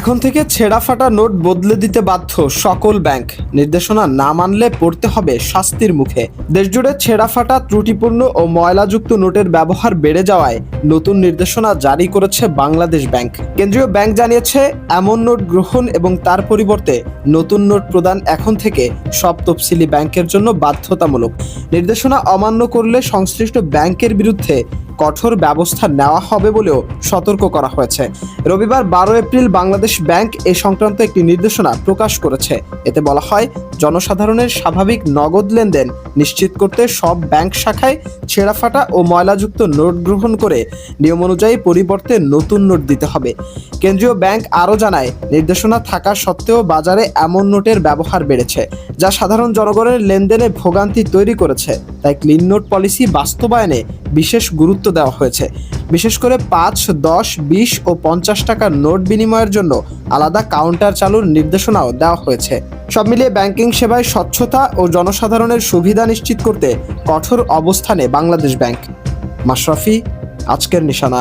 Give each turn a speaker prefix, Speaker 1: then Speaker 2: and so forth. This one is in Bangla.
Speaker 1: এখন থেকে ছেঁড়া ফাটা নোট বদলে দিতে বাধ্য সকল ব্যাংক। নির্দেশনা না মানলে পড়তে হবে শাস্তির মুখে। দেশজুড়ে ছেঁড়া ফাটা, ত্রুটিপূর্ণ ও ময়লাযুক্ত নোটের ব্যবহার বেড়ে যাওয়ায় নতুন নির্দেশনা জারি করেছে বাংলাদেশ ব্যাংক। কেন্দ্রীয় ব্যাংক জানিয়েছে, এমন নোট গ্রহণ এবং তার পরিবর্তে নতুন নোট প্রদান এখন থেকে সব তফসিলি ব্যাংকের জন্য বাধ্যতামূলক। নির্দেশনা অমান্য করলে সংশ্লিষ্ট ব্যাংকের বিরুদ্ধে কঠোর ব্যবস্থা নেওয়া হবে বলেও সতর্ক করা হয়েছে। রবিবার 12 এপ্রিল বাংলাদেশ ব্যাংক এ সংক্রান্ত একটি নির্দেশনা প্রকাশ করেছে। এতে বলা হয়, জনসাধারণের স্বাভাবিক নগদ লেনদেন নিশ্চিত করতে সব ব্যাংক শাখায় ছেঁড়া ফাটা ও ময়লাযুক্ত নোট গ্রহণ করে নিয়ম অনুযায়ী পরিবর্তে নতুন নোট দিতে হবে। কেন্দ্রীয় ব্যাংক আরও জানায়, নির্দেশনা থাকা সত্ত্বেও বাজারে এমন নোটের ব্যবহার বেড়েছে যা সাধারণ জনগণের লেনদেনে ভোগান্তি তৈরি করেছে। তাই ক্লিন নোট পলিসি বাস্তবায়নে বিশেষ গুরুত্ব দেওয়া হয়েছে। বিশেষ করে 5, 10, 20 ও 50 টাকার নোট বিনিময়ের জন্য আলাদা কাউন্টার চালুর নির্দেশনাও দেওয়া হয়েছে। সব মিলিয়ে ব্যাংকিং সেবায় স্বচ্ছতা ও জনসাধারণের সুবিধা নিশ্চিত করতে কঠোর অবস্থানে বাংলাদেশ ব্যাংক। মাশরাফি, আজকের নিশানা।